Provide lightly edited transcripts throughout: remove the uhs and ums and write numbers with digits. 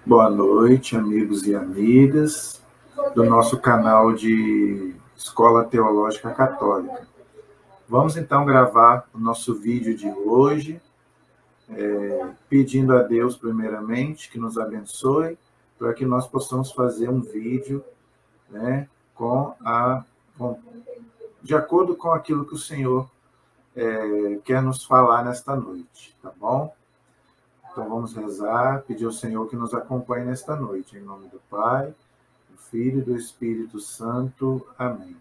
Boa noite, amigos e amigas do nosso canal de Escola Teológica Católica. Vamos então gravar o nosso vídeo de hoje, pedindo a Deus, primeiramente, que nos abençoe, para que nós possamos fazer um vídeo, de acordo com aquilo que o Senhor quer nos falar nesta noite, tá bom? Então vamos rezar, pedir ao Senhor que nos acompanhe nesta noite, em nome do Pai, do Filho e do Espírito Santo. Amém.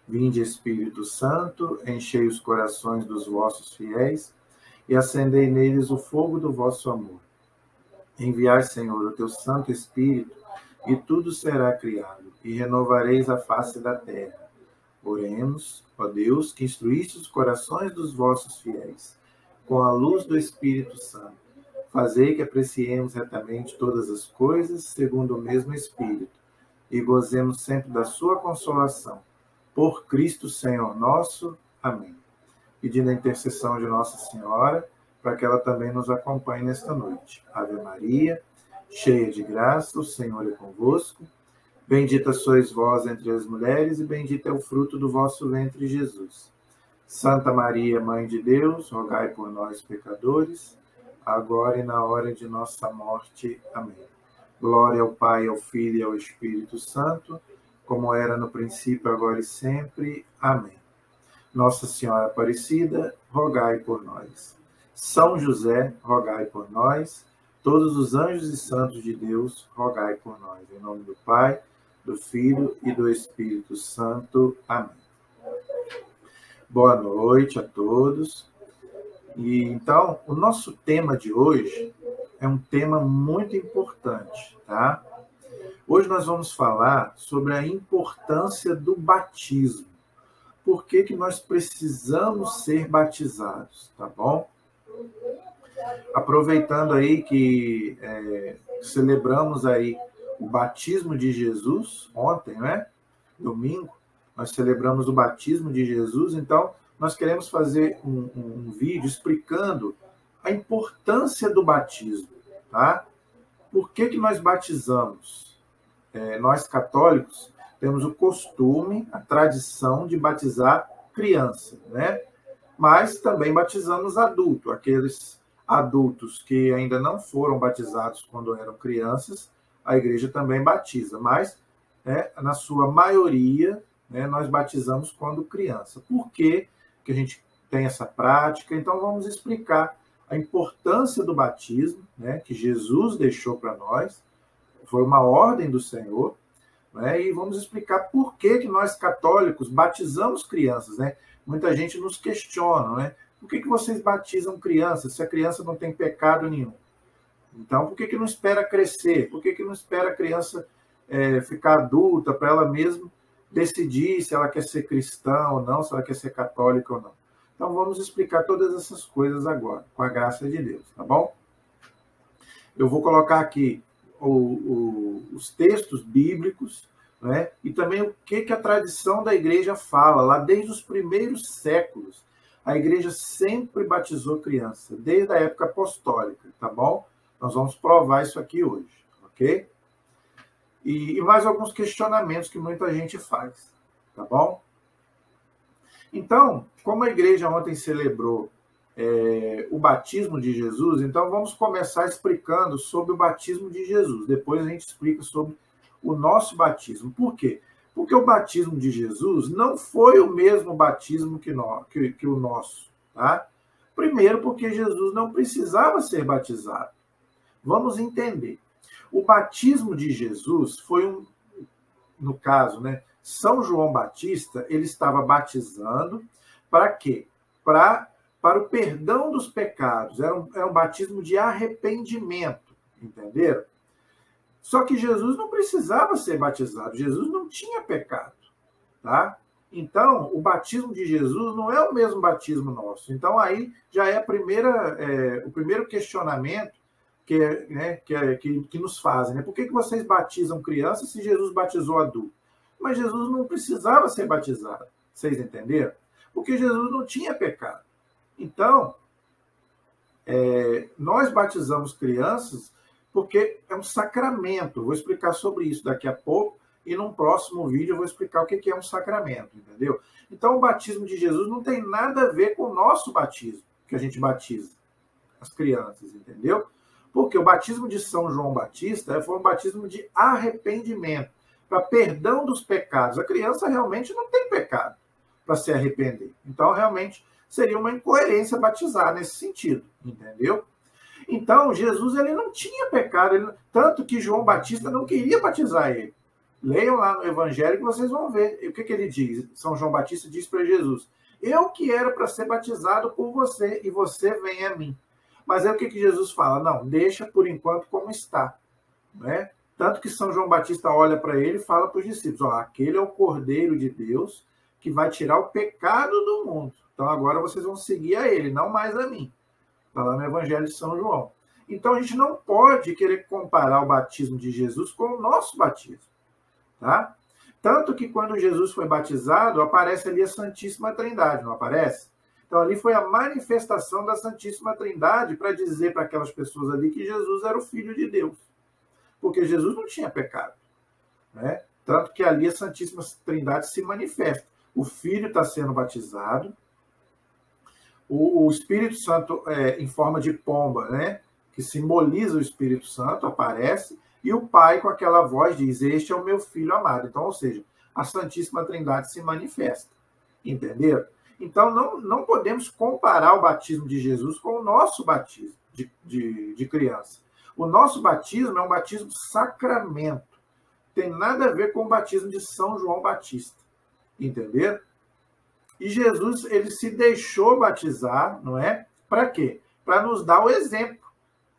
Vinde, Espírito Santo, enchei os corações dos vossos fiéis e acendei neles o fogo do vosso amor. Enviai, Senhor, o teu Santo Espírito, e tudo será criado, e renovareis a face da terra. Oremos, ó Deus, que instruíste os corações dos vossos fiéis, com a luz do Espírito Santo. Fazei que apreciemos retamente todas as coisas, segundo o mesmo Espírito, e gozemos sempre da sua consolação. Por Cristo, Senhor nosso. Amém. Pedindo a intercessão de Nossa Senhora, para que ela também nos acompanhe nesta noite. Ave Maria, cheia de graça, o Senhor é convosco. Bendita sois vós entre as mulheres, e bendito é o fruto do vosso ventre, Jesus. Santa Maria, Mãe de Deus, rogai por nós, pecadores, agora e na hora de nossa morte. Amém. Glória ao Pai, ao Filho e ao Espírito Santo, como era no princípio, agora e sempre. Amém. Nossa Senhora Aparecida, rogai por nós. São José, rogai por nós. Todos os anjos e santos de Deus, rogai por nós. Em nome do Pai, do Filho e do Espírito Santo. Amém. Boa noite a todos. E então, o nosso tema de hoje é um tema muito importante, tá? Hoje nós vamos falar sobre a importância do batismo. Por que nós precisamos ser batizados, tá bom? Aproveitando aí que celebramos aí o batismo de Jesus ontem, né? Domingo, nós celebramos o batismo de Jesus, então nós queremos fazer um vídeo explicando a importância do batismo, tá? Por que nós batizamos? Nós católicos temos o costume, a tradição de batizar criança, né? Mas também batizamos adulto, aqueles adultos que ainda não foram batizados quando eram crianças, a igreja também batiza, mas na sua maioria, nós batizamos quando criança. Por quê que a gente tem essa prática? Então vamos explicar a importância do batismo, que Jesus deixou para nós, foi uma ordem do Senhor, e vamos explicar por que nós católicos batizamos crianças, Muita gente nos questiona, por que vocês batizam crianças, se a criança não tem pecado nenhum? Então, por que não espera crescer? Por que não espera a criança ficar adulta para ela mesma decidir se ela quer ser cristã ou não, se ela quer ser católica ou não? Então, vamos explicar todas essas coisas agora, com a graça de Deus, tá bom? Eu vou colocar aqui os textos bíblicos, e também o que a tradição da igreja fala. Lá desde os primeiros séculos, a igreja sempre batizou criança, desde a época apostólica, tá bom? Nós vamos provar isso aqui hoje, ok? E mais alguns questionamentos que muita gente faz, tá bom? Então, como a igreja ontem celebrou o batismo de Jesus, então vamos começar explicando sobre o batismo de Jesus. Depois a gente explica sobre o nosso batismo. Por quê? Porque o batismo de Jesus não foi o mesmo batismo que o nosso, tá? Primeiro, porque Jesus não precisava ser batizado. Vamos entender. O batismo de Jesus foi no caso, São João Batista, ele estava batizando para quê? Para o perdão dos pecados. Era um batismo de arrependimento, entenderam? Só que Jesus não precisava ser batizado. Jesus não tinha pecado, tá? Então, o batismo de Jesus não é o mesmo batismo nosso. Então, aí já é o primeiro questionamento que nos fazem. Por que vocês batizam crianças se Jesus batizou adulto? Mas Jesus não precisava ser batizado. Vocês entenderam? Porque Jesus não tinha pecado. Então, nós batizamos crianças porque é um sacramento. Vou explicar sobre isso daqui a pouco, e num próximo vídeo eu vou explicar o que é um sacramento, entendeu? Então, o batismo de Jesus não tem nada a ver com o nosso batismo, que a gente batiza as crianças, entendeu? Porque o batismo de São João Batista foi um batismo de arrependimento, para perdão dos pecados. A criança realmente não tem pecado para se arrepender. Então, realmente, seria uma incoerência batizar nesse sentido, entendeu? Então, Jesus ele não tinha pecado, tanto que João Batista não queria batizar ele. Leiam lá no Evangelho que vocês vão ver. O que ele diz? São João Batista diz para Jesus: eu que era para ser batizado por você, e você vem a mim. Mas aí o que Jesus fala? Não, deixa por enquanto como está. Né? Tanto que São João Batista olha para ele e fala para os discípulos: ó, aquele é o Cordeiro de Deus que vai tirar o pecado do mundo. Então agora vocês vão seguir a ele, não mais a mim. Está lá no Evangelho de São João. Então a gente não pode querer comparar o batismo de Jesus com o nosso batismo. Tá? Tanto que quando Jesus foi batizado, aparece ali a Santíssima Trindade, não aparece? Então ali foi a manifestação da Santíssima Trindade para dizer para aquelas pessoas ali que Jesus era o Filho de Deus. Porque Jesus não tinha pecado. Né? Tanto que ali a Santíssima Trindade se manifesta. O Filho está sendo batizado, o Espírito Santo em forma de pomba, né? Que simboliza o Espírito Santo, aparece, e o Pai com aquela voz diz: este é o meu Filho amado. Então, ou seja, a Santíssima Trindade se manifesta. Entenderam? Então, não podemos comparar o batismo de Jesus com o nosso batismo de criança. O nosso batismo é um batismo sacramento. Tem nada a ver com o batismo de São João Batista. Entenderam? E Jesus, ele se deixou batizar, não é? Para quê? Para nos dar o exemplo.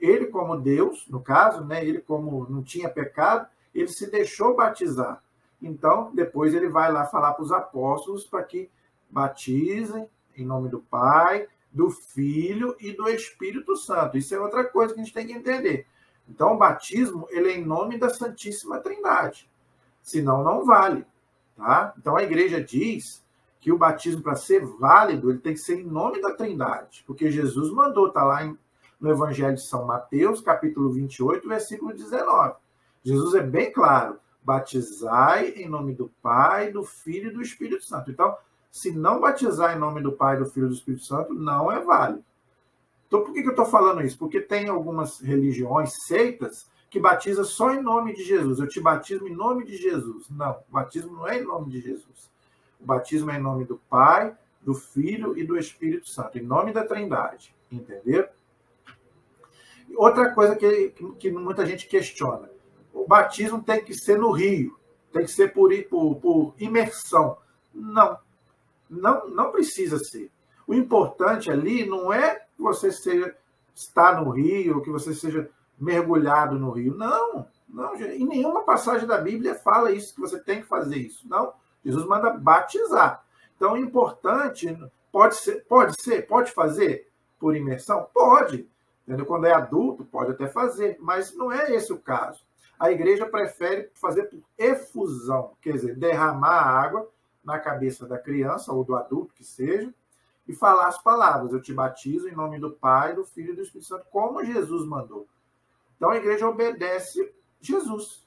Ele, como Deus, no caso, né? Ele, como não tinha pecado, ele se deixou batizar. Então, depois ele vai lá falar para os apóstolos para que batizem em nome do Pai, do Filho e do Espírito Santo. Isso é outra coisa que a gente tem que entender. Então, o batismo, ele é em nome da Santíssima Trindade. Senão, não vale. Tá? Então, a igreja diz que o batismo, para ser válido, ele tem que ser em nome da Trindade. Porque Jesus mandou, está lá no Evangelho de São Mateus, capítulo 28, versículo 19. Jesus é bem claro: batizai em nome do Pai, do Filho e do Espírito Santo. Então, se não batizar em nome do Pai, do Filho e do Espírito Santo, não é válido. Então, por que eu estou falando isso? Porque tem algumas religiões, seitas, que batizam só em nome de Jesus. Eu te batismo em nome de Jesus. Não, o batismo não é em nome de Jesus. O batismo é em nome do Pai, do Filho e do Espírito Santo, em nome da Trindade. Entenderam? Outra coisa que muita gente questiona: o batismo tem que ser no rio, tem que ser por imersão. Não precisa ser. O importante ali não é que você está no rio, que você seja mergulhado no rio. Não, em nenhuma passagem da Bíblia fala isso, que você tem que fazer isso. Não, Jesus manda batizar. Então, o importante, pode fazer por imersão? Pode. Entendeu? Quando é adulto, pode até fazer, mas não é esse o caso. A igreja prefere fazer por efusão, quer dizer, derramar água na cabeça da criança ou do adulto que seja, e falar as palavras: eu te batizo em nome do Pai, do Filho e do Espírito Santo, como Jesus mandou. Então a igreja obedece Jesus.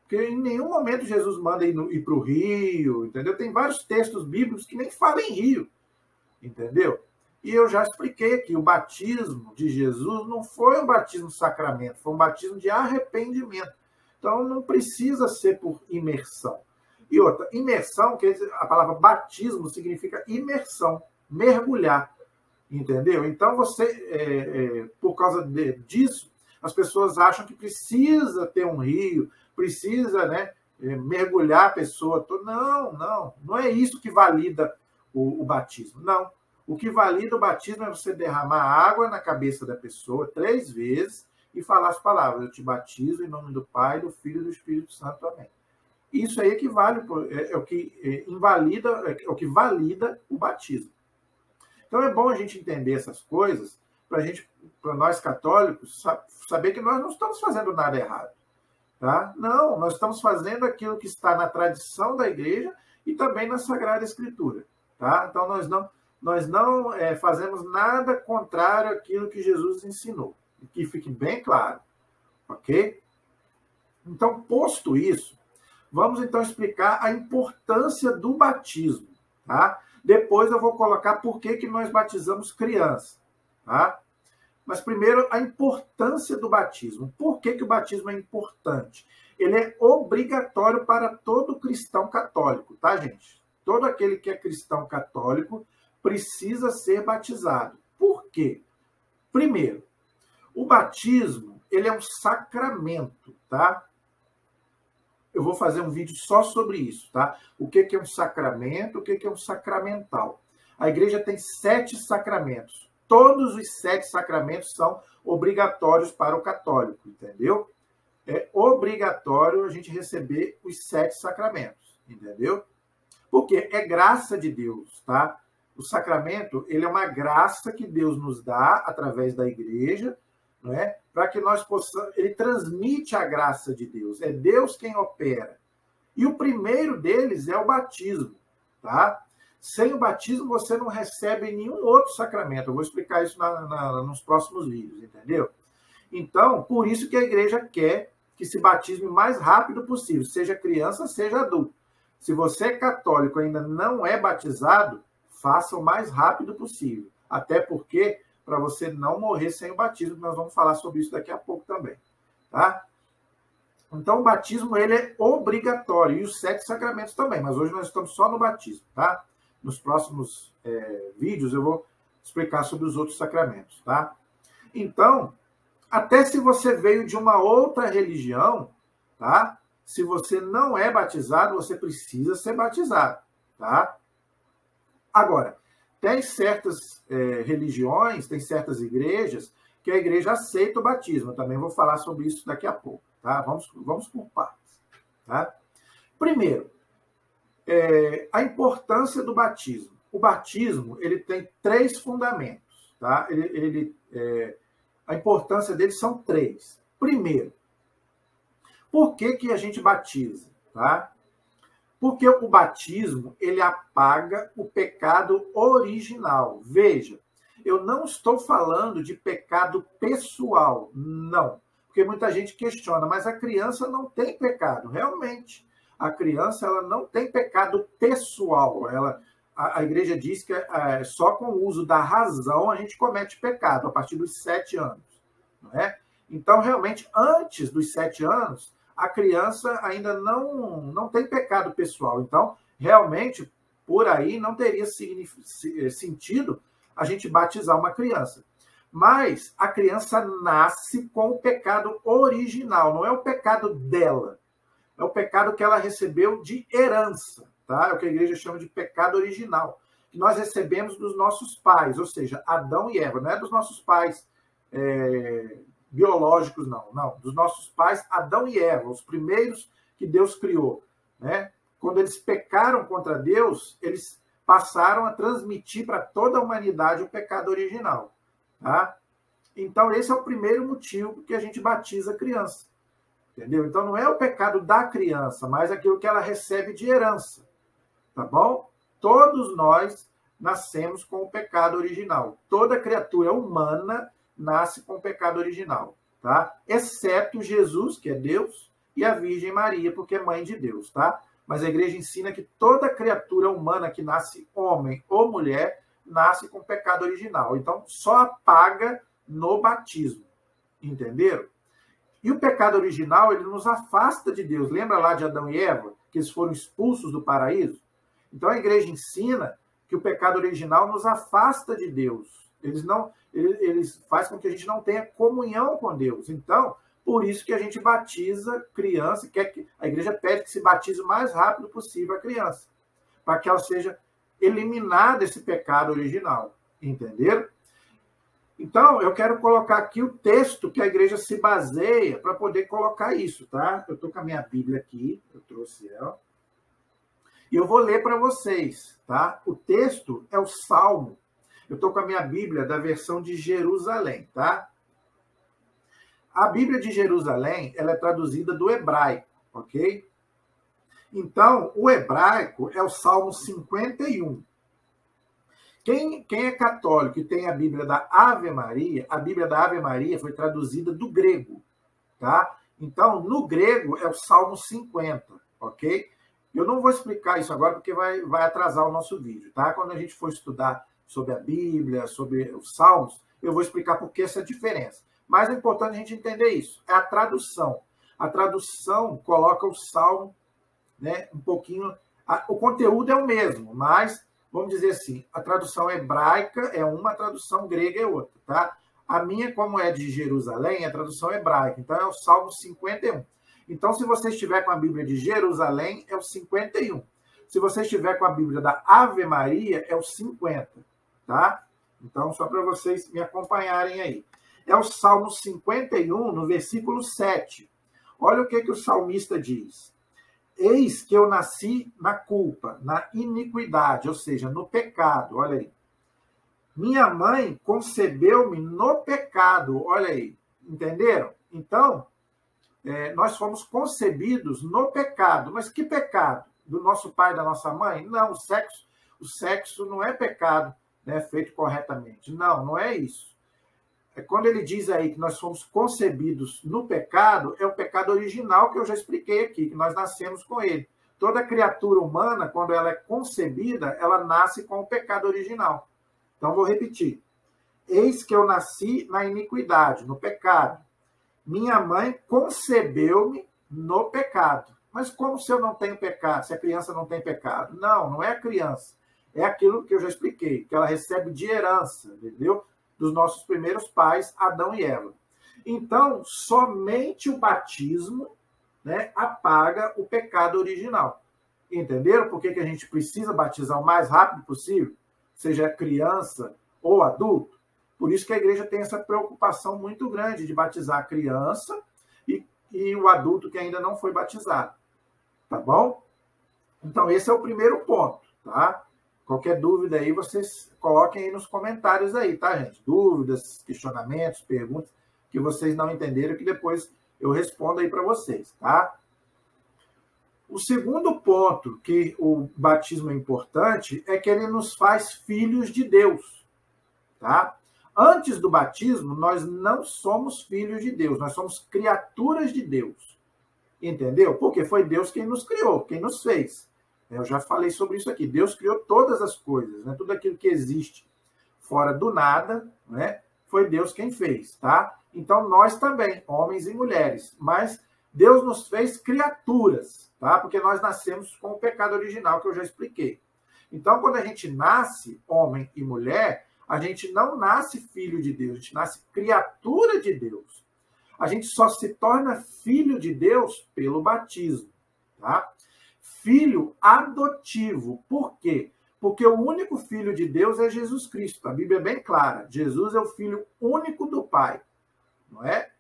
Porque em nenhum momento Jesus manda ir para o rio, entendeu? Tem vários textos bíblicos que nem falam em rio, entendeu? E eu já expliquei aqui: o batismo de Jesus não foi um batismo sacramento, foi um batismo de arrependimento. Então não precisa ser por imersão. E outra, imersão, quer dizer, a palavra batismo significa imersão, mergulhar, entendeu? Então você, por causa disso, as pessoas acham que precisa ter um rio, precisa, né, mergulhar a pessoa toda. Não é isso que valida o batismo, não. O que valida o batismo é você derramar água na cabeça da pessoa 3 vezes e falar as palavras: eu te batizo em nome do Pai, do Filho e do Espírito Santo. Amém. Isso aí é o que invalida, é o que valida o batismo. Então é bom a gente entender essas coisas para nós católicos saber que nós não estamos fazendo nada errado. Tá? Não, nós estamos fazendo aquilo que está na tradição da igreja e também na Sagrada Escritura. Tá? Então nós não fazemos nada contrário àquilo que Jesus ensinou. Que fique bem claro. ok? Então, posto isso, vamos então explicar a importância do batismo, tá? Depois eu vou colocar por que nós batizamos criança, tá? Mas primeiro, a importância do batismo. Por que o batismo é importante? Ele é obrigatório para todo cristão católico, tá, gente? Todo aquele que é cristão católico precisa ser batizado. Por quê? Primeiro, o batismo, ele é um sacramento, tá? Eu vou fazer um vídeo só sobre isso, tá? O que é um sacramento, o que é um sacramental. A igreja tem 7 sacramentos. Todos os 7 sacramentos são obrigatórios para o católico, entendeu? É obrigatório a gente receber os 7 sacramentos, entendeu? Porque é graça de Deus, tá? O sacramento, ele é uma graça que Deus nos dá através da igreja, não é? Para que nós possamos... Ele transmite a graça de Deus. É Deus quem opera. E o primeiro deles é o batismo, tá? Sem o batismo, você não recebe nenhum outro sacramento. Eu vou explicar isso nos próximos vídeos, entendeu? Então, por isso que a igreja quer que se batize o mais rápido possível, seja criança, seja adulto. Se você é católico e ainda não é batizado, faça o mais rápido possível. Até porque, para você não morrer sem o batismo, nós vamos falar sobre isso daqui a pouco também, tá? Então, o batismo, ele é obrigatório, e os 7 sacramentos também, mas hoje nós estamos só no batismo, tá? Nos próximos vídeos eu vou explicar sobre os outros sacramentos, tá? Então, até se você veio de uma outra religião, tá? Se você não é batizado, você precisa ser batizado, tá? Agora, tem certas religiões, tem certas igrejas que a igreja aceita o batismo. Eu também vou falar sobre isso daqui a pouco, tá? Vamos por partes, tá? Primeiro, a importância do batismo. O batismo, ele tem 3 fundamentos, tá? A importância dele são 3. Primeiro, por que a gente batiza, tá? Porque o batismo, ele apaga o pecado original. Veja, eu não estou falando de pecado pessoal, não. Porque muita gente questiona, mas a criança não tem pecado. Realmente, a criança ela não tem pecado pessoal. A igreja diz que só com o uso da razão a gente comete pecado, a partir dos 7 anos. Não é? Então, realmente, antes dos 7 anos, a criança ainda não tem pecado pessoal. Então, realmente, por aí não teria sentido a gente batizar uma criança. Mas a criança nasce com o pecado original, não é o pecado dela. É o pecado que ela recebeu de herança, tá? É o que a igreja chama de pecado original, que nós recebemos dos nossos pais, ou seja, Adão e Eva, não é dos nossos pais biológicos, não, dos nossos pais, Adão e Eva, os primeiros que Deus criou, né? Quando eles pecaram contra Deus, eles passaram a transmitir para toda a humanidade o pecado original, tá? Então, esse é o primeiro motivo que a gente batiza a criança, entendeu? Então, não é o pecado da criança, mas aquilo que ela recebe de herança, tá bom? Todos nós nascemos com o pecado original. Toda criatura humana nasce com o pecado original, tá? Exceto Jesus, que é Deus, e a Virgem Maria, porque é mãe de Deus, tá? Mas a igreja ensina que toda criatura humana que nasce homem ou mulher nasce com o pecado original. Então, só apaga no batismo, entenderam? E o pecado original, ele nos afasta de Deus. Lembra lá de Adão e Eva, que eles foram expulsos do paraíso? Então, a igreja ensina que o pecado original nos afasta de Deus. Eles faz com que a gente não tenha comunhão com Deus. Então, por isso que a gente batiza criança, a igreja pede que se batize o mais rápido possível a criança, para que ela seja eliminada esse pecado original. Entenderam? Então, eu quero colocar aqui o texto que a igreja se baseia para poder colocar isso, tá? Eu estou com a minha Bíblia aqui, eu trouxe ela. E eu vou ler para vocês, tá? O texto é o Salmo. Eu estou com a minha Bíblia da versão de Jerusalém, tá? A Bíblia de Jerusalém, ela é traduzida do hebraico, ok? Então, o hebraico é o Salmo 51. Quem é católico e tem a Bíblia da Ave Maria, a Bíblia da Ave Maria foi traduzida do grego, tá? Então, no grego, é o Salmo 50, ok? Eu não vou explicar isso agora, porque vai atrasar o nosso vídeo, tá? Quando a gente for estudar sobre a Bíblia, sobre os Salmos, eu vou explicar por que essa diferença. Mas é importante a gente entender isso. É a tradução. A tradução coloca o Salmo, né, um pouquinho... O conteúdo é o mesmo, mas, vamos dizer assim, a tradução hebraica é uma, a tradução grega é outra, tá? A minha, como é de Jerusalém, é a tradução hebraica. Então, é o Salmo 51. Então, se você estiver com a Bíblia de Jerusalém, é o 51. Se você estiver com a Bíblia da Ave Maria, é o 50, tá? Então, só para vocês me acompanharem aí. É o Salmo 51, no versículo 7. Olha o que o salmista diz. Eis que eu nasci na culpa, na iniquidade, ou seja, no pecado, olha aí. Minha mãe concebeu-me no pecado, olha aí, entenderam? Então, nós fomos concebidos no pecado. Mas que pecado? Do nosso pai e da nossa mãe? Não, o sexo não é pecado, né, feito corretamente. Não, não é isso. Quando ele diz aí que nós fomos concebidos no pecado, é o pecado original que eu já expliquei aqui, que nós nascemos com ele. Toda criatura humana, quando ela é concebida, ela nasce com o pecado original. Então, vou repetir. Eis que eu nasci na iniquidade, no pecado. Minha mãe concebeu-me no pecado. Mas como se eu não tenho pecado, se a criança não tem pecado? Não, não é a criança. É aquilo que eu já expliquei, que ela recebe de herança, entendeu? Dos nossos primeiros pais, Adão e Eva. Então, somente o batismo, né, apaga o pecado original. Entenderam por que a gente precisa batizar o mais rápido possível? Seja criança ou adulto? Por isso que a igreja tem essa preocupação muito grande de batizar a criança e o adulto que ainda não foi batizado. Tá bom? Então, esse é o primeiro ponto, tá? Qualquer dúvida aí, vocês coloquem aí nos comentários aí, tá, gente? Dúvidas, questionamentos, perguntas que vocês não entenderam, que depois eu respondo aí para vocês, tá? O segundo ponto que o batismo é importante é que ele nos faz filhos de Deus, tá? Antes do batismo, nós não somos filhos de Deus, nós somos criaturas de Deus. Entendeu? Porque foi Deus quem nos criou, quem nos fez. Eu já falei sobre isso aqui. Deus criou todas as coisas, né? Tudo aquilo que existe fora do nada, né? Foi Deus quem fez, tá? Então, nós também, homens e mulheres. Mas Deus nos fez criaturas, tá? Porque nós nascemos com o pecado original, que eu já expliquei. Então, quando a gente nasce, homem e mulher, a gente não nasce filho de Deus, a gente nasce criatura de Deus. A gente só se torna filho de Deus pelo batismo, tá? Filho adotivo. Por quê? Porque o único filho de Deus é Jesus Cristo. A Bíblia é bem clara. Jesus é o filho único do Pai, não é?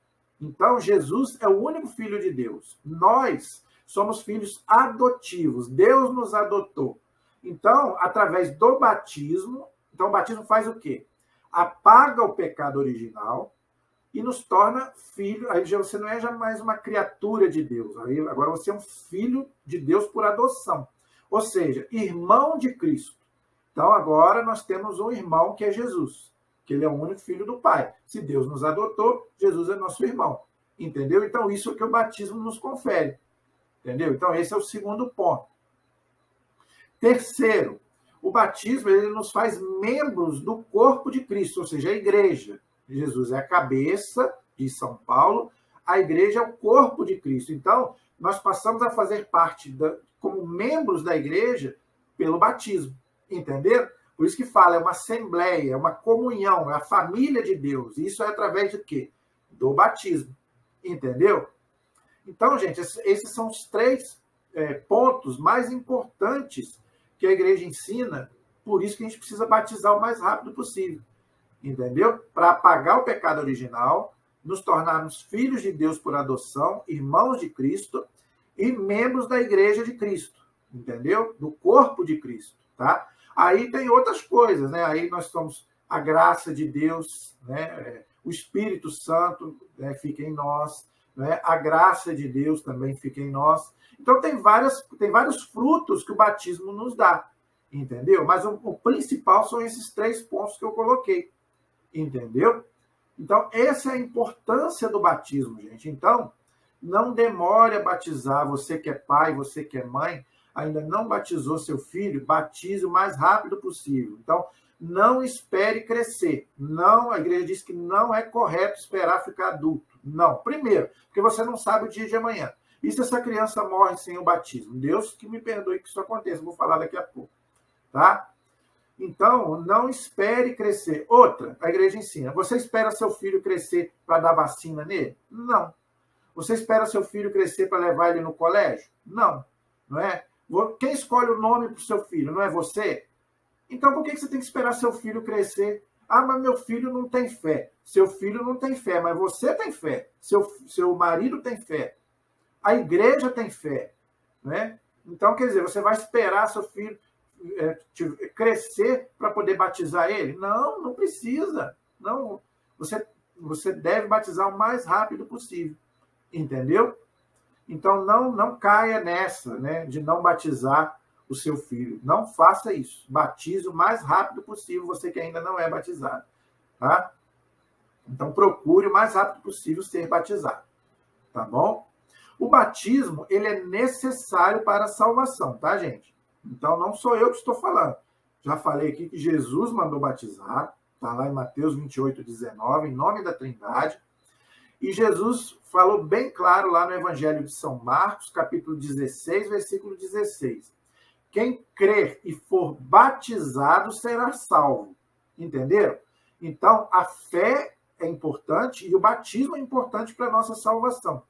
Então, Jesus é o único filho de Deus. Nós somos filhos adotivos. Deus nos adotou. Então, através do batismo, então o batismo faz o quê? Apaga o pecado original e nos torna filho. Aí você não é já mais uma criatura de Deus. Aí agora você é um filho de Deus por adoção. Ou seja, irmão de Cristo. Então agora nós temos um irmão que é Jesus, que ele é o único filho do Pai. Se Deus nos adotou, Jesus é nosso irmão. Entendeu? Então isso é o que o batismo nos confere. Entendeu? Então esse é o segundo ponto. Terceiro, o batismo ele nos faz membros do corpo de Cristo, ou seja, a igreja. Jesus é a cabeça de São Paulo, a igreja é o corpo de Cristo. Então, nós passamos a fazer parte, como membros da igreja, pelo batismo. Entenderam? Por isso que fala, é uma assembleia, é uma comunhão, é a família de Deus. E isso é através de quê? Do batismo. Entendeu? Então, gente, esses são os três pontos mais importantes que a igreja ensina, por isso que a gente precisa batizar o mais rápido possível. Entendeu? Para apagar o pecado original, nos tornarmos filhos de Deus por adoção, irmãos de Cristo e membros da igreja de Cristo. Entendeu? Do corpo de Cristo, tá? Aí tem outras coisas, né? Aí nós somos a graça de Deus, né? O Espírito Santo, né, fica em nós, né? A graça de Deus também fica em nós. Então tem vários frutos que o batismo nos dá, entendeu? Mas o principal são esses três pontos que eu coloquei, entendeu? Então, essa é a importância do batismo, gente. Então, não demore a batizar. Você que é pai, você que é mãe, ainda não batizou seu filho, batize o mais rápido possível. Então, não espere crescer. Não, a igreja diz que não é correto esperar ficar adulto. Não. Primeiro, porque você não sabe o dia de amanhã. E se essa criança morre sem o batismo? Deus que me perdoe que isso aconteça. Vou falar daqui a pouco. Tá? Então, não espere crescer. Outra, a igreja ensina. Você espera seu filho crescer para dar vacina nele? Não. Você espera seu filho crescer para levar ele no colégio? Não. Não é? Quem escolhe o nome para o seu filho? Não é você? Então, por que você tem que esperar seu filho crescer? Ah, mas meu filho não tem fé. Seu filho não tem fé, mas você tem fé. Seu marido tem fé. A igreja tem fé. Né? Então, quer dizer, você vai esperar seu filho crescer para poder batizar ele? Não, não precisa. Não, você deve batizar o mais rápido possível. Entendeu? Então, não caia nessa, né, de não batizar o seu filho. Não faça isso. Batize o mais rápido possível, você que ainda não é batizado. Tá? Então, procure o mais rápido possível ser batizado. Tá bom? O batismo, ele é necessário para a salvação, tá, gente? Então, não sou eu que estou falando. Já falei aqui que Jesus mandou batizar, está lá em Mateus 28, 19, em nome da Trindade. E Jesus falou bem claro lá no Evangelho de São Marcos, capítulo 16, versículo 16. Quem crer e for batizado será salvo. Entenderam? Então, a fé é importante e o batismo é importante para a nossa salvação.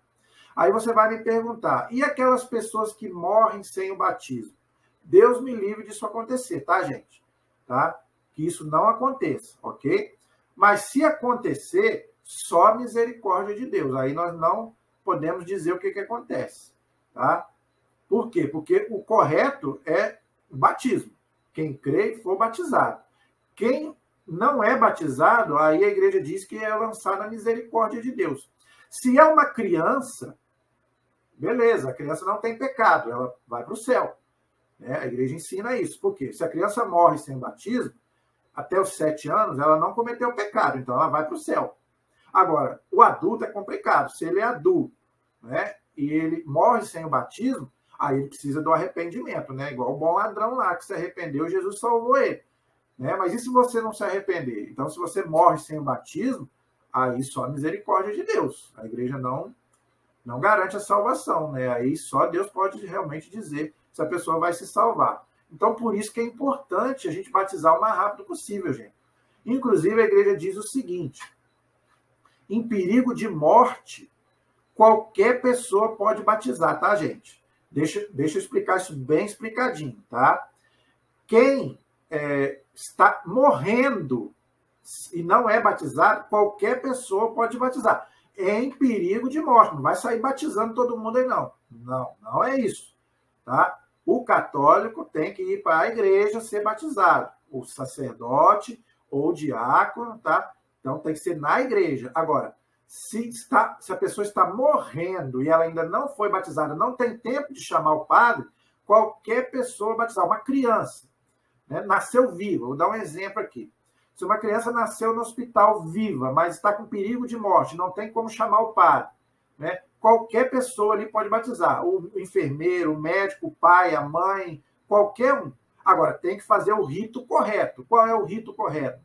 Aí você vai me perguntar, e aquelas pessoas que morrem sem o batismo? Deus me livre disso acontecer, tá, gente? Tá? Que isso não aconteça, ok? Mas se acontecer, só misericórdia de Deus. Aí nós não podemos dizer o que acontece, tá? Por quê? Porque o correto é o batismo. Quem crê e for batizado. Quem não é batizado, aí a igreja diz que é lançado na misericórdia de Deus. Se é uma criança, beleza, a criança não tem pecado, ela vai para o céu. Né? A igreja ensina isso. Por quê? Se a criança morre sem batismo, até os 7 anos, ela não cometeu pecado, então ela vai para o céu. Agora, o adulto é complicado. Se ele é adulto, né, e ele morre sem o batismo, aí ele precisa do arrependimento, né? Igual o bom ladrão lá, que se arrependeu, Jesus salvou ele. Né? Mas e se você não se arrepender? Então, se você morre sem o batismo, aí só a misericórdia de Deus. A igreja não garante a salvação, né? Aí só Deus pode realmente dizer se a pessoa vai se salvar. Então, por isso que é importante a gente batizar o mais rápido possível, gente. Inclusive, a igreja diz o seguinte: em perigo de morte, qualquer pessoa pode batizar, tá, gente? Deixa eu explicar isso bem explicadinho, tá? Quem está morrendo e não é batizado, qualquer pessoa pode batizar. É em perigo de morte, não vai sair batizando todo mundo aí, não. Não é isso, tá? O católico tem que ir para a igreja ser batizado, o sacerdote ou o diácono, tá? Então, tem que ser na igreja. Agora, se a pessoa está morrendo e ela ainda não foi batizada, não tem tempo de chamar o padre, qualquer pessoa batizar. Uma criança, né, nasceu viva. Vou dar um exemplo aqui. Se uma criança nasceu no hospital viva, mas está com perigo de morte, não tem como chamar o padre, né? Qualquer pessoa ali pode batizar. O enfermeiro, o médico, o pai, a mãe, qualquer um. Agora, tem que fazer o rito correto. Qual é o rito correto?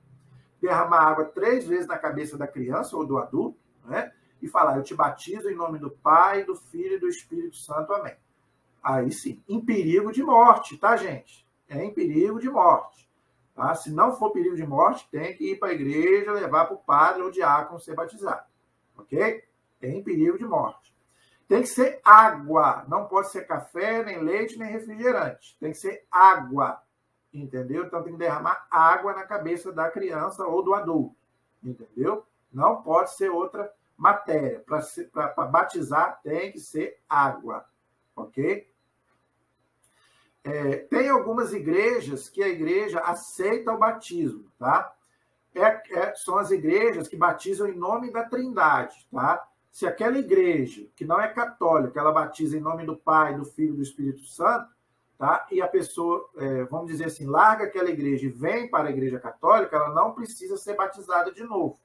Derramar água 3 vezes na cabeça da criança ou do adulto, né? E falar: eu te batizo em nome do Pai, do Filho e do Espírito Santo. Amém. Aí sim, em perigo de morte, tá, gente? É em perigo de morte. Tá? Se não for perigo de morte, tem que ir para a igreja, levar para o padre ou diácono ser batizado. Ok? É em perigo de morte. Tem que ser água. Não pode ser café, nem leite, nem refrigerante. Tem que ser água. Entendeu? Então tem que derramar água na cabeça da criança ou do adulto. Entendeu? Não pode ser outra matéria. Para batizar, tem que ser água. Ok? Tem algumas igrejas que a igreja aceita o batismo, tá? São as igrejas que batizam em nome da Trindade, tá? Se aquela igreja, que não é católica, ela batiza em nome do Pai, do Filho e do Espírito Santo, tá? E a pessoa, vamos dizer assim, larga aquela igreja e vem para a igreja católica, ela não precisa ser batizada de novo,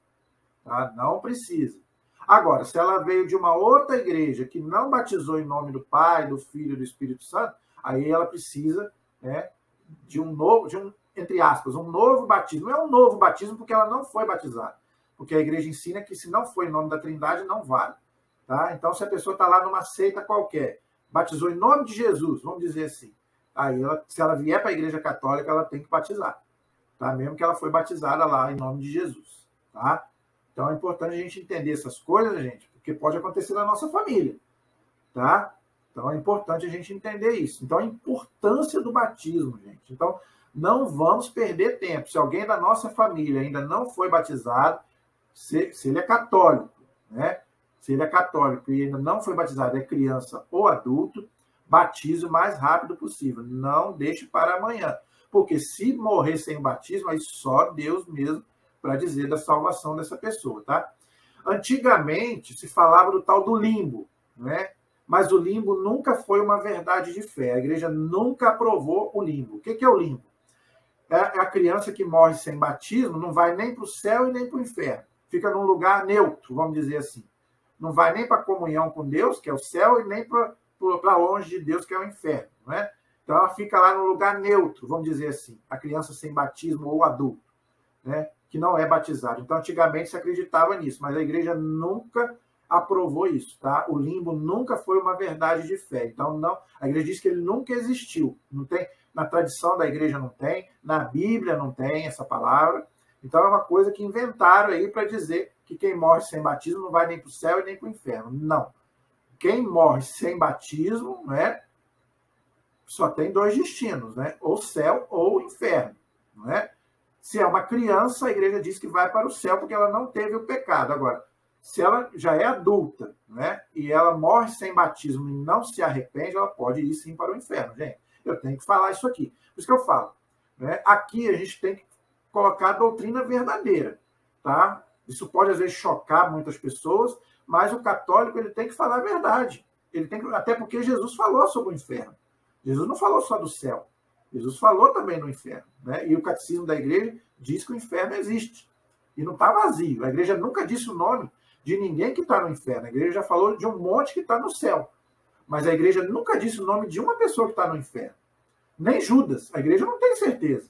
Tá? Não precisa. Agora, se ela veio de uma outra igreja que não batizou em nome do Pai, do Filho e do Espírito Santo, aí ela precisa, né, de um novo, entre aspas, um novo batismo. Não é um novo batismo porque ela não foi batizada. Porque a igreja ensina que se não foi em nome da Trindade, não vale. Tá? Então, se a pessoa está lá numa seita qualquer, batizou em nome de Jesus, vamos dizer assim, aí se ela vier para a igreja católica, ela tem que batizar. Tá? Mesmo que ela foi batizada lá em nome de Jesus. Tá? Então, é importante a gente entender essas coisas, gente, porque pode acontecer na nossa família. Tá? Então, é importante a gente entender isso. Então, a importância do batismo, gente. Então, não vamos perder tempo. Se alguém da nossa família ainda não foi batizado, se ele é católico, né? Se ele é católico e ainda não foi batizado, é criança ou adulto, batize o mais rápido possível. Não deixe para amanhã. Porque se morrer sem o batismo, aí só Deus mesmo para dizer da salvação dessa pessoa, tá? Antigamente, se falava do tal do limbo, né? Mas o limbo nunca foi uma verdade de fé. A igreja nunca aprovou o limbo. O que é o limbo? É a criança que morre sem batismo, não vai nem para o céu e nem para o inferno. Fica num lugar neutro, vamos dizer assim. Não vai nem para a comunhão com Deus, que é o céu, e nem para longe de Deus, que é o inferno. Né? Então ela fica lá no lugar neutro, vamos dizer assim. A criança sem batismo ou adulto, né? Que não é batizado. Então antigamente se acreditava nisso, mas a igreja nunca aprovou isso, tá? O limbo nunca foi uma verdade de fé. Então, não, a igreja diz que ele nunca existiu. Não tem, na tradição da igreja não tem, na Bíblia não tem essa palavra. Então, é uma coisa que inventaram aí para dizer que quem morre sem batismo não vai nem para o céu e nem para o inferno. Não. Quem morre sem batismo, né, só tem dois destinos, né? Ou céu ou inferno, não é? Se é uma criança, a igreja diz que vai para o céu porque ela não teve o pecado. Agora, se ela já é adulta, né, e ela morre sem batismo e não se arrepende, ela pode ir sim para o inferno, gente. Eu tenho que falar isso aqui. Por isso que eu falo. Né? Aqui a gente tem que colocar a doutrina verdadeira. Tá? Isso pode, às vezes, chocar muitas pessoas, mas o católico ele tem que falar a verdade. Ele tem que, até porque Jesus falou sobre o inferno. Jesus não falou só do céu. Jesus falou também do inferno. Né? E o catecismo da igreja diz que o inferno existe. E não está vazio. A igreja nunca disse o nome de ninguém que está no inferno. A igreja já falou de um monte que está no céu. Mas a igreja nunca disse o nome de uma pessoa que está no inferno. Nem Judas. A igreja não tem certeza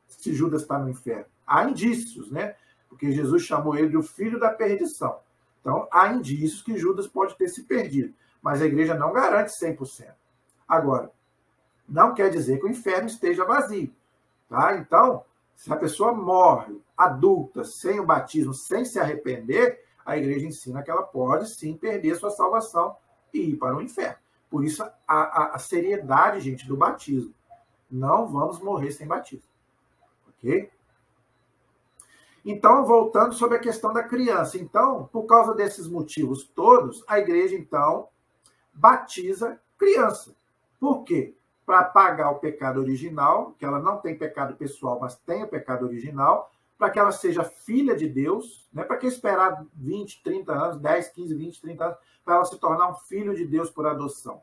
se Judas está no inferno. Há indícios, né? Porque Jesus chamou ele de o filho da perdição. Então, há indícios que Judas pode ter se perdido. Mas a igreja não garante 100%. Agora, não quer dizer que o inferno esteja vazio. Tá? Então, se a pessoa morre adulta, sem o batismo, sem se arrepender, a igreja ensina que ela pode sim perder sua salvação e ir para o inferno. Por isso a seriedade, gente, do batismo. Não vamos morrer sem batismo. Ok? Então, voltando sobre a questão da criança. Então, por causa desses motivos todos, a igreja, então, batiza criança. Por quê? Para apagar o pecado original, que ela não tem pecado pessoal, mas tem o pecado original, para que ela seja filha de Deus, né? Para que esperar 20, 30 anos, 10, 15, 20, 30 anos, para ela se tornar um filho de Deus por adoção,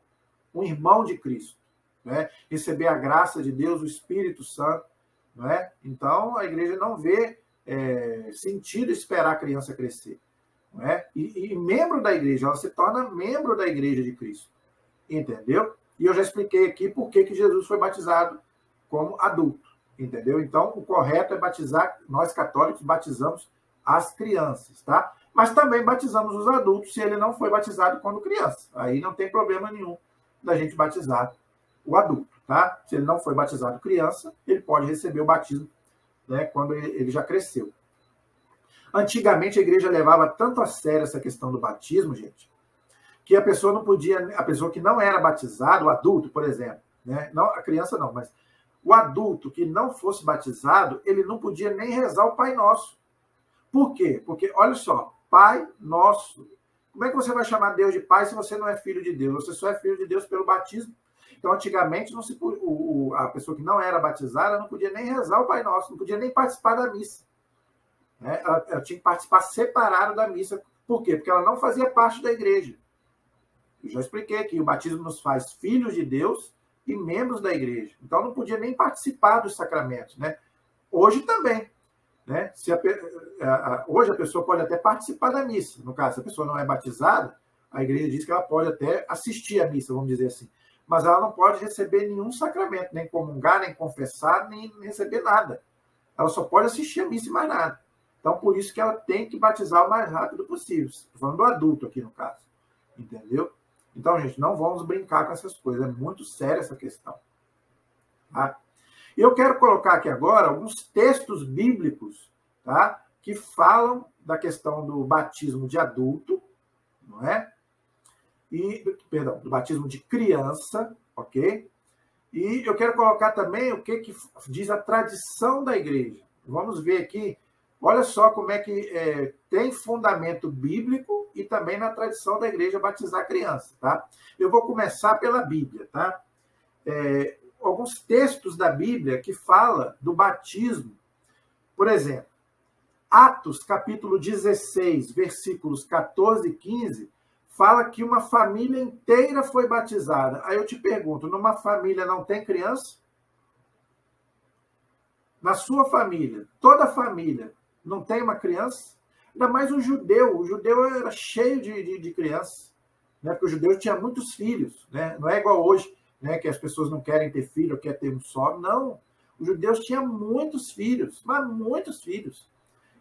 um irmão de Cristo, né? Receber a graça de Deus, o Espírito Santo, né? Então, a igreja não vê sentido esperar a criança crescer, né? E membro da igreja, ela se torna membro da igreja de Cristo, entendeu? E eu já expliquei aqui por que Jesus foi batizado como adulto. Entendeu? Então, o correto é batizar, nós católicos batizamos as crianças, tá? Mas também batizamos os adultos se ele não foi batizado quando criança. Aí não tem problema nenhum da gente batizar o adulto, tá? Se ele não foi batizado criança, ele pode receber o batismo, né, quando ele já cresceu. Antigamente a igreja levava tanto a sério essa questão do batismo, gente, que a pessoa não podia, a pessoa que não era batizado, o adulto, por exemplo, né? Não, a criança não, mas o adulto que não fosse batizado, ele não podia nem rezar o Pai Nosso. Por quê? Porque, olha só, Pai Nosso. Como é que você vai chamar Deus de Pai se você não é filho de Deus? Você só é filho de Deus pelo batismo. Então, antigamente, a pessoa que não era batizada não podia nem rezar o Pai Nosso, não podia nem participar da missa. Né? Ela tinha que participar separado da missa. Por quê? Porque ela não fazia parte da igreja. Eu já expliquei aqui, o batismo nos faz filhos de Deus e membros da igreja. Então, não podia nem participar dos sacramentos, né? Hoje também. né? Hoje a pessoa pode até participar da missa. No caso, se a pessoa não é batizada, a igreja diz que ela pode até assistir à missa, vamos dizer assim. Mas ela não pode receber nenhum sacramento, nem comungar, nem confessar, nem receber nada. Ela só pode assistir à missa e mais nada. Então, por isso que ela tem que batizar o mais rápido possível. Estou falando do adulto aqui, no caso. Entendeu? Então, gente, não vamos brincar com essas coisas. É muito séria essa questão. Tá? E eu quero colocar aqui agora alguns textos bíblicos, tá? Que falam da questão do batismo de adulto, não é? Perdão, do batismo de criança, ok? E eu quero colocar também o que diz a tradição da igreja. Vamos ver aqui, olha só como é que tem fundamento bíblico e também na tradição da igreja batizar criança, tá? Eu vou começar pela Bíblia, tá? Alguns textos da Bíblia que fala do batismo. Por exemplo, Atos, capítulo 16, versículos 14 e 15, fala que uma família inteira foi batizada. Aí eu te pergunto, numa família não tem criança? Na sua família, toda família, não tem uma criança? Ainda mais o judeu. O judeu era cheio de crianças, né? Porque o judeu tinha muitos filhos, né? Não é igual hoje, né? Que as pessoas não querem ter filho, ou querem ter um só. Não. Os judeus tinham muitos filhos, mas muitos filhos.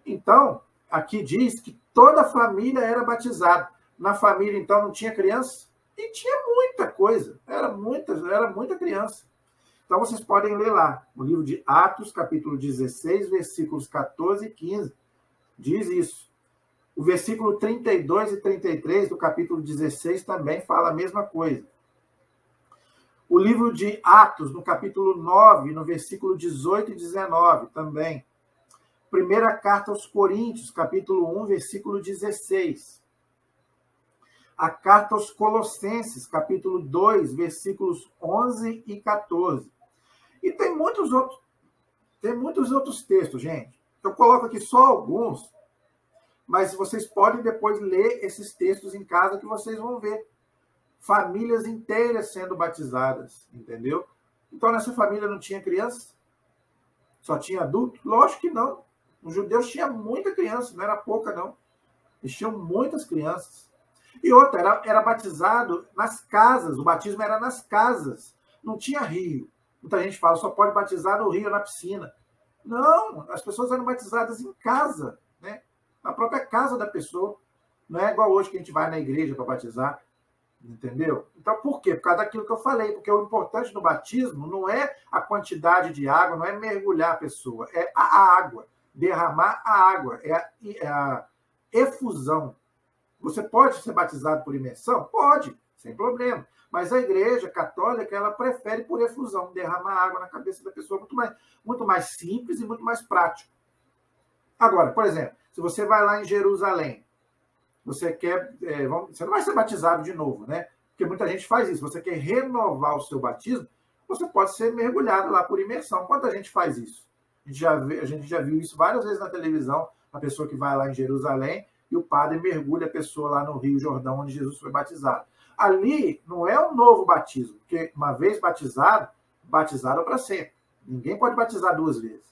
Então, aqui diz que toda a família era batizada. Na família, então, não tinha criança? E tinha muita coisa. Era muita criança. Então, vocês podem ler lá, no livro de Atos, capítulo 16, versículos 14 e 15. Diz isso. O versículo 32 e 33 do capítulo 16 também fala a mesma coisa. O livro de Atos, no capítulo 9, no versículo 18 e 19, também. Primeira carta aos Coríntios, capítulo 1, versículo 16. A carta aos Colossenses, capítulo 2, versículos 11 e 14. E tem muitos outros textos, gente. Eu coloco aqui só alguns, mas vocês podem depois ler esses textos em casa que vocês vão ver. Famílias inteiras sendo batizadas, entendeu? Então, nessa família não tinha criança? Só tinha adulto? Lógico que não. Os judeus tinham muita criança, não era pouca, não. Eles tinham muitas crianças. E outra, era batizado nas casas, o batismo era nas casas, não tinha rio. Muita gente fala, só pode batizar no rio ou na piscina. Não, as pessoas eram batizadas em casa, né? Na própria casa da pessoa. Não é igual hoje que a gente vai na igreja para batizar, entendeu? Então, por quê? Por causa daquilo que eu falei, porque o importante no batismo não é a quantidade de água, não é mergulhar a pessoa, é a água, derramar a água, é a efusão. Você pode ser batizado por imersão? Pode, sem problema. Mas a igreja católica, ela prefere por efusão, derramar água na cabeça da pessoa, muito mais simples e muito mais prático. Agora, por exemplo, se você vai lá em Jerusalém, você não vai ser batizado de novo, né? Porque muita gente faz isso. Você quer renovar o seu batismo, você pode ser mergulhado lá por imersão. Quanta gente faz isso? A gente já viu isso várias vezes na televisão, a pessoa que vai lá em Jerusalém, e o padre mergulha a pessoa lá no Rio Jordão, onde Jesus foi batizado. Ali não é um novo batismo, porque uma vez batizado para sempre. Ninguém pode batizar duas vezes.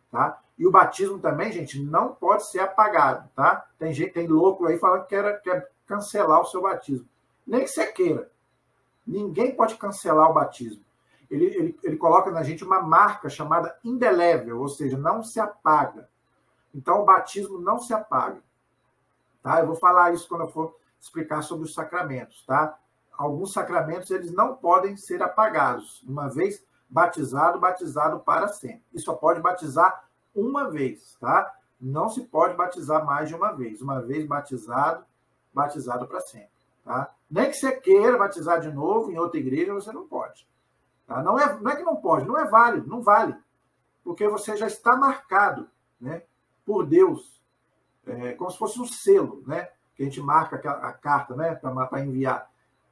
Tá? E o batismo também, gente, não pode ser apagado. Tá? Tem louco aí falando que quer cancelar o seu batismo. Nem que você queira. Ninguém pode cancelar o batismo. Ele coloca na gente uma marca chamada indelével, ou seja, não se apaga. Então, o batismo não se apaga. Tá? Eu vou falar isso quando eu for explicar sobre os sacramentos. Tá? Alguns sacramentos eles não podem ser apagados. Uma vez batizado para sempre. E só pode batizar uma vez. Tá? Não se pode batizar mais de uma vez. Uma vez batizado para sempre. Tá? Nem que você queira batizar de novo em outra igreja, você não pode. Tá? Não é que não pode, não é válido, não vale. Porque você já está marcado, né, por Deus. Como se fosse um selo, né? Que a gente marca a carta, né? Para enviar.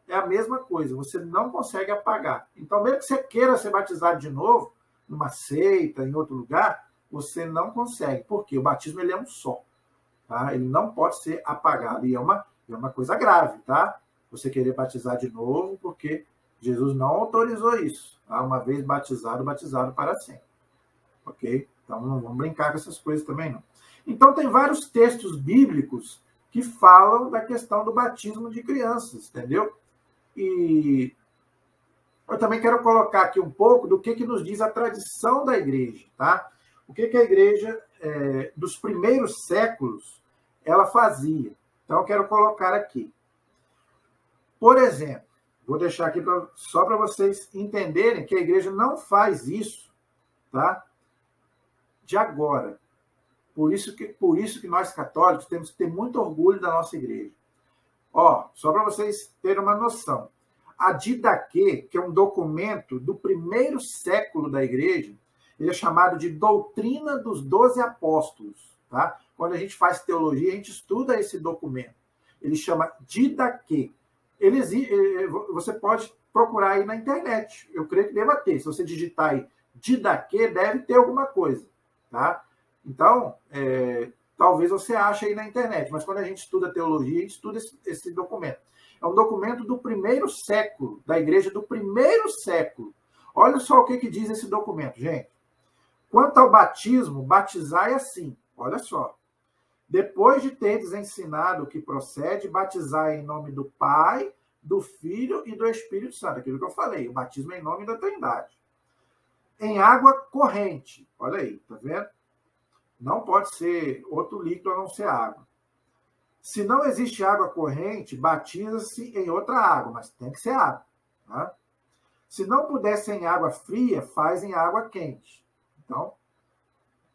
É a mesma coisa, você não consegue apagar. Então, mesmo que você queira ser batizado de novo, numa seita, em outro lugar, você não consegue. Porque o batismo ele é um só. Tá? Ele não pode ser apagado. E é uma coisa grave, tá? Você querer batizar de novo, porque Jesus não autorizou isso. Tá? Uma vez batizado para sempre. Ok? Então, não vamos brincar com essas coisas também, não. Então, tem vários textos bíblicos que falam da questão do batismo de crianças, entendeu? E eu também quero colocar aqui um pouco do que nos diz a tradição da igreja, tá? O que a igreja, dos primeiros séculos, ela fazia. Então, eu quero colocar aqui. Por exemplo, vou deixar aqui só para vocês entenderem que a igreja não faz isso, tá? De agora. Por isso que nós católicos temos que ter muito orgulho da nossa igreja. Ó, só para vocês terem uma noção. A Didaquê, que é um documento do primeiro século da igreja, ele é chamado de Doutrina dos 12 Apóstolos. Tá? Quando a gente faz teologia, a gente estuda esse documento. Ele chama Didaquê. Você pode procurar aí na internet. Eu creio que deva ter. Se você digitar aí Didaquê, deve ter alguma coisa. Tá? Então, talvez você ache aí na internet. Mas quando a gente estuda teologia, a gente estuda esse documento. É um documento do primeiro século, da igreja do primeiro século. Olha só o que diz esse documento, gente. Quanto ao batismo, batizai assim. Olha só. Depois de teres ensinado o que procede, batizai em nome do Pai, do Filho e do Espírito Santo. Aquilo que eu falei, o batismo é em nome da Trindade. Em água corrente. Olha aí, tá vendo? Não pode ser outro líquido a não ser água. Se não existe água corrente, batiza-se em outra água, mas tem que ser água. Tá? Se não puder ser em água fria, faz em água quente. Então,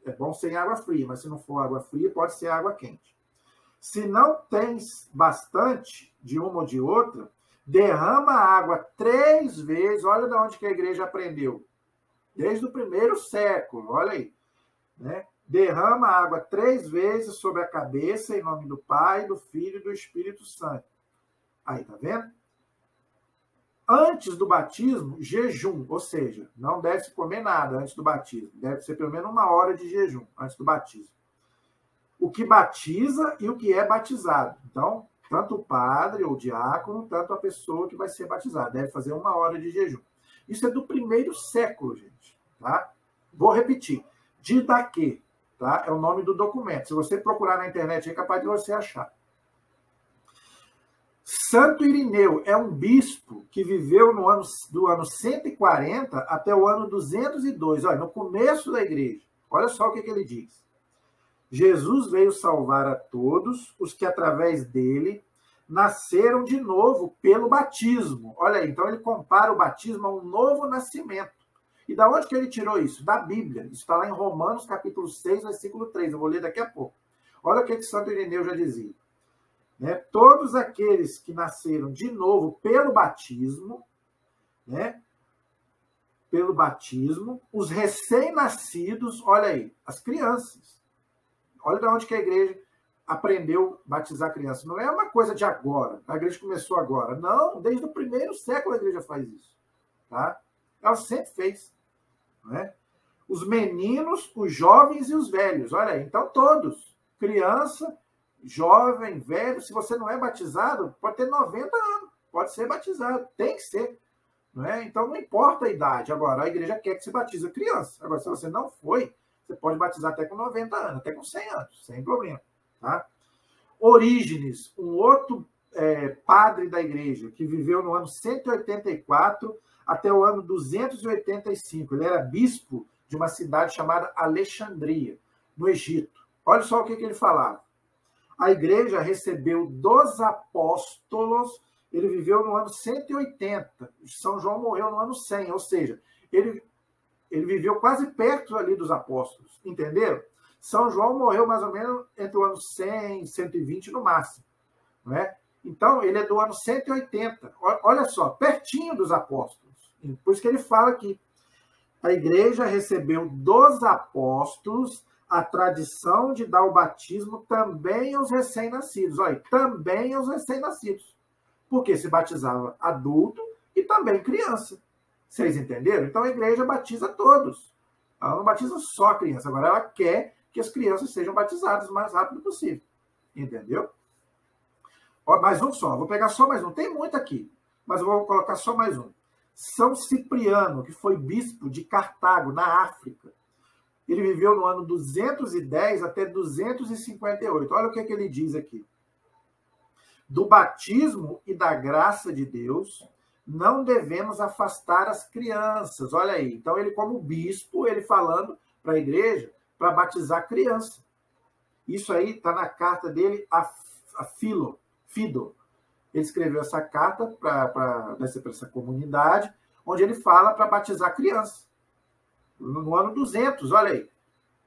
é bom ser em água fria, mas se não for água fria, pode ser água quente. Se não tens bastante de uma ou de outra, derrama a água 3 vezes. Olha de onde que a igreja aprendeu. Desde o primeiro século, olha aí. Né? Derrama a água 3 vezes sobre a cabeça, em nome do Pai, do Filho e do Espírito Santo. Aí, tá vendo? Antes do batismo, jejum, ou seja, não deve se comer nada antes do batismo. Deve ser pelo menos 1 hora de jejum antes do batismo. O que batiza e o que é batizado. Então, tanto o padre ou o diácono, tanto a pessoa que vai ser batizada. Deve fazer 1 hora de jejum. Isso é do primeiro século, gente. Tá? Vou repetir. Didaquê. Tá? É o nome do documento. Se você procurar na internet, é capaz de você achar. Santo Irineu é um bispo que viveu do ano 140 até o ano 202. Olha, no começo da igreja. Olha só o que ele diz. Jesus veio salvar a todos os que, através dele, nasceram de novo pelo batismo. Olha aí, então ele compara o batismo a um novo nascimento. E da onde que ele tirou isso? Da Bíblia. Isso está lá em Romanos, capítulo 6, versículo 3. Eu vou ler daqui a pouco. Olha o que Santo Irineu já dizia. Né? Todos aqueles que nasceram de novo pelo batismo, né? Pelo batismo, os recém-nascidos, olha aí, as crianças. Olha de onde que a igreja aprendeu a batizar crianças. Não é uma coisa de agora. A igreja começou agora. Não, desde o primeiro século a igreja faz isso. Tá? Ela sempre fez. Né? Os meninos, os jovens e os velhos. Olha aí, então todos. Criança, jovem, velho. Se você não é batizado, pode ter 90 anos. Pode ser batizado. Tem que ser. Não é? Então não importa a idade. Agora, a igreja quer que se batize criança. Agora, se você não foi, você pode batizar até com 90 anos, até com 100 anos, sem problema. Tá? Orígenes, um outro padre da igreja, que viveu no ano 184 até o ano 285. Ele era bispo de uma cidade chamada Alexandria, no Egito. Olha só o que ele falava. A igreja recebeu dos apóstolos, ele viveu no ano 180. São João morreu no ano 100, ou seja, ele viveu quase perto ali dos apóstolos, entenderam? São João morreu mais ou menos entre o ano 100 e 120 no máximo. Não é? Então, ele é do ano 180. Olha só, pertinho dos apóstolos. Por isso que ele fala aqui. A igreja recebeu dos apóstolos a tradição de dar o batismo também aos recém-nascidos. Olha, também aos recém-nascidos. Porque se batizava adulto e também criança. Vocês entenderam? Então, a igreja batiza todos. Ela não batiza só a criança. Agora, ela quer que as crianças sejam batizadas o mais rápido possível. Entendeu? Ó, mais um só. Vou pegar só mais um. Tem muito aqui, mas eu vou colocar só mais um. São Cipriano, que foi bispo de Cartago, na África. Ele viveu no ano 210 até 258. Olha o que ele diz aqui. Do batismo e da graça de Deus, não devemos afastar as crianças. Olha aí. Então, ele, como bispo, ele falando para a igreja para batizar criança. Isso aí está na carta dele a Fido. Ele escreveu essa carta para essa comunidade, onde ele fala para batizar criança. No ano 200, olha aí.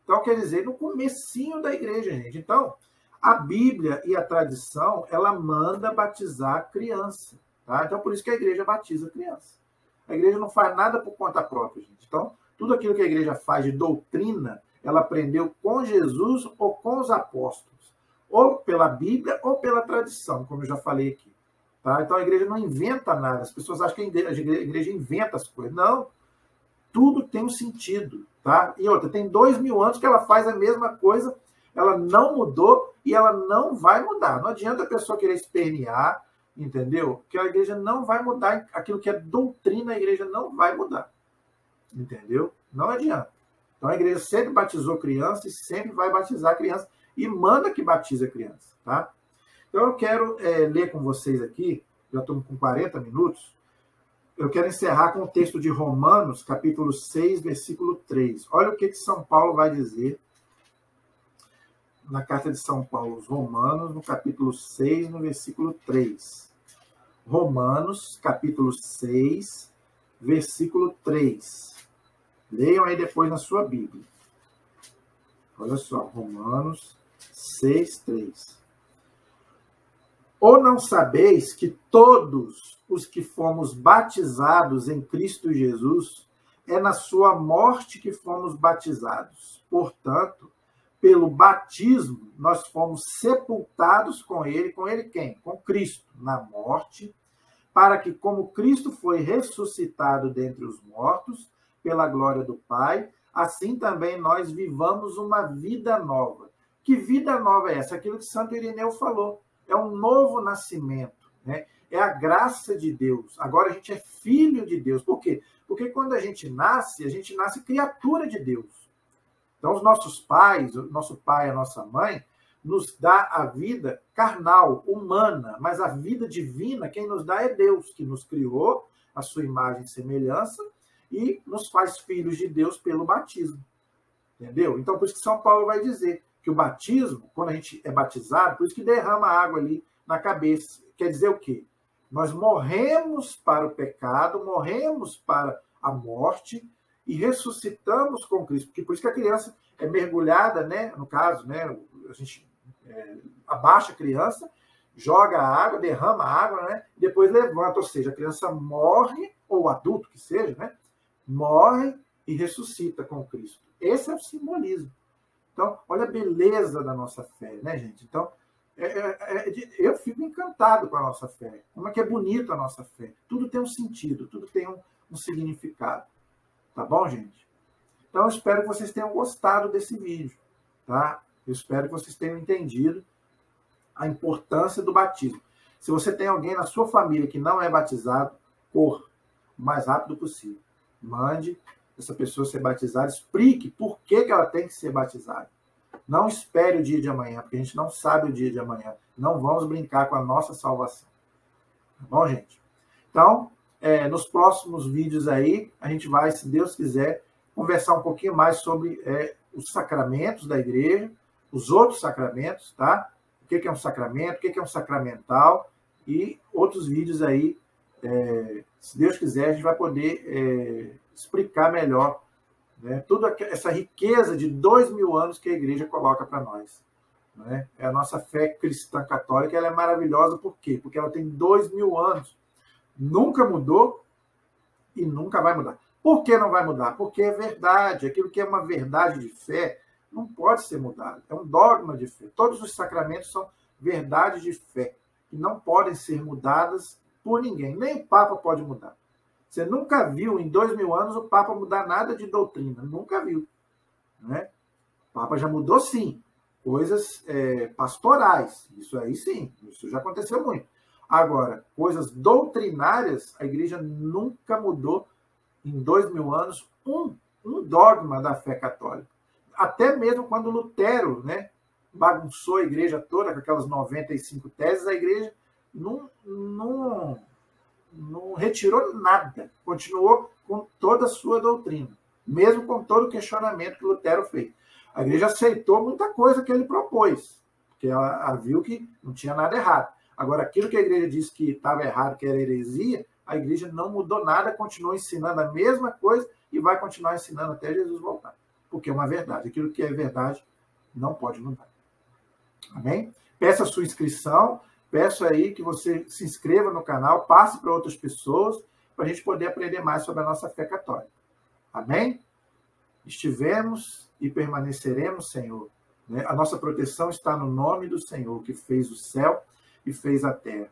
Então, quer dizer, no comecinho da igreja, gente. Então, a Bíblia e a tradição, ela manda batizar criança. Tá? Então, por isso que a igreja batiza criança. A igreja não faz nada por conta própria, gente. Então, tudo aquilo que a igreja faz de doutrina, ela aprendeu com Jesus ou com os apóstolos. Ou pela Bíblia ou pela tradição, como eu já falei aqui. Tá? Então, a igreja não inventa nada. As pessoas acham que a igreja inventa as coisas. Não. Tudo tem um sentido, tá? E outra, tem 2000 anos que ela faz a mesma coisa, ela não mudou e ela não vai mudar. Não adianta a pessoa querer espernear, entendeu? Que a igreja não vai mudar, aquilo que é doutrina, a igreja não vai mudar, entendeu? Não adianta. Então a igreja sempre batizou criança e sempre vai batizar criança e manda que batize a criança, tá? Então eu quero ler com vocês aqui, já estamos com 40 minutos, eu quero encerrar com o texto de Romanos, capítulo 6, versículo 3. Olha o que São Paulo vai dizer na carta de São Paulo aos Romanos, no capítulo 6, no versículo 3. Romanos, capítulo 6, versículo 3. Leiam aí depois na sua Bíblia. Olha só, Romanos 6, 3. Ou não sabeis que todos os que fomos batizados em Cristo Jesus, é na sua morte que fomos batizados. Portanto, pelo batismo, nós fomos sepultados com ele. Com ele quem? Com Cristo, na morte, para que, como Cristo foi ressuscitado dentre os mortos, pela glória do Pai, assim também nós vivamos uma vida nova. Que vida nova é essa? Aquilo que Santo Irineu falou. É um novo nascimento, né? É a graça de Deus. Agora a gente é filho de Deus. Por quê? Porque quando a gente nasce criatura de Deus. Então os nossos pais, o nosso pai e a nossa mãe, nos dá a vida carnal, humana, mas a vida divina, quem nos dá é Deus, que nos criou a sua imagem e semelhança e nos faz filhos de Deus pelo batismo. Entendeu? Então por isso que São Paulo vai dizer que o batismo, quando a gente é batizado, por isso que derrama água ali na cabeça. Quer dizer o quê? Nós morremos para o pecado, morremos para a morte e ressuscitamos com Cristo. Porque por isso que a criança é mergulhada, né? No caso, né? A gente abaixa a criança, joga a água, derrama a água, né? E depois levanta. Ou seja, a criança morre, ou o adulto que seja, né? Morre e ressuscita com Cristo. Esse é o simbolismo. Então, olha a beleza da nossa fé, né, gente? Então, eu fico encantado com a nossa fé. Como é que é bonita a nossa fé. Tudo tem um sentido, tudo tem um significado. Tá bom, gente? Então, eu espero que vocês tenham gostado desse vídeo, tá? Eu espero que vocês tenham entendido a importância do batismo. Se você tem alguém na sua família que não é batizado, corra o mais rápido possível. Mande essa pessoa ser batizada, explique por que ela tem que ser batizada. Não espere o dia de amanhã, porque a gente não sabe o dia de amanhã. Não vamos brincar com a nossa salvação. Tá bom, gente? Então, nos próximos vídeos aí, a gente vai, se Deus quiser, conversar um pouquinho mais sobre os sacramentos da igreja, os outros sacramentos, tá? O que é um sacramento, o que é um sacramental, e outros vídeos aí, se Deus quiser, a gente vai poder explicar melhor, né, toda essa riqueza de 2000 anos que a igreja coloca para nós. Né? É a nossa fé cristã católica, ela é maravilhosa, por quê? Porque ela tem 2000 anos, nunca mudou e nunca vai mudar. Por que não vai mudar? Porque é verdade, aquilo que é uma verdade de fé não pode ser mudado, é um dogma de fé. Todos os sacramentos são verdades de fé, que não podem ser mudadas por ninguém, nem o Papa pode mudar. Você nunca viu, em 2000 anos, o Papa mudar nada de doutrina. Nunca viu. Né? O Papa já mudou, sim. Coisas pastorais. Isso aí, sim. Isso já aconteceu muito. Agora, coisas doutrinárias, a igreja nunca mudou, em 2000 anos, um dogma da fé católica. até mesmo quando Lutero, né, bagunçou a igreja toda com aquelas 95 teses, a igreja não retirou nada, continuou com toda a sua doutrina, mesmo com todo o questionamento que Lutero fez. A igreja aceitou muita coisa que ele propôs, porque ela viu que não tinha nada errado. Agora, aquilo que a igreja disse que estava errado, que era heresia, a igreja não mudou nada, continuou ensinando a mesma coisa e vai continuar ensinando até Jesus voltar, porque é uma verdade. Aquilo que é verdade não pode mudar. Amém? Peça a sua inscrição, peço aí que você se inscreva no canal, passe para outras pessoas, para a gente poder aprender mais sobre a nossa fé católica. Amém? Estivemos e permaneceremos, Senhor. Né? A nossa proteção está no nome do Senhor, que fez o céu e fez a terra.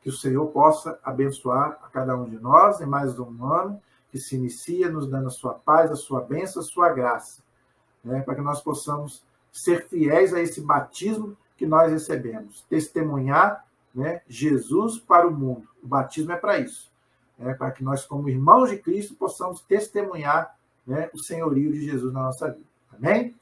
Que o Senhor possa abençoar a cada um de nós em mais um ano, que se inicia nos dando a sua paz, a sua bênção, a sua graça, né? Para que nós possamos ser fiéis a esse batismo que nós recebemos, testemunhar, né, Jesus para o mundo. O batismo é para isso, né? Para que nós, como irmãos de Cristo, possamos testemunhar, né, o senhorio de Jesus na nossa vida. Amém?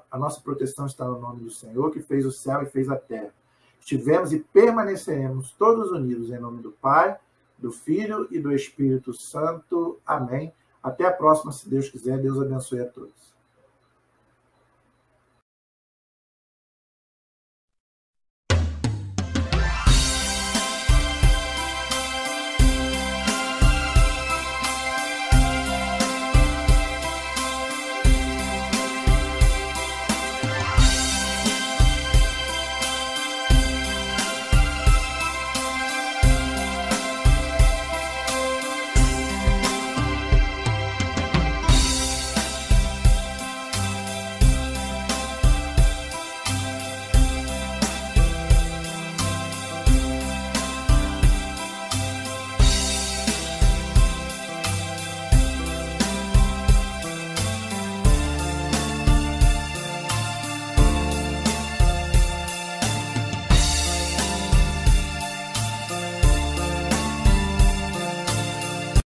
A nossa proteção está no nome do Senhor, que fez o céu e fez a terra. Estivemos e permaneceremos todos unidos em nome do Pai, do Filho e do Espírito Santo. Amém. Até a próxima, se Deus quiser. Deus abençoe a todos.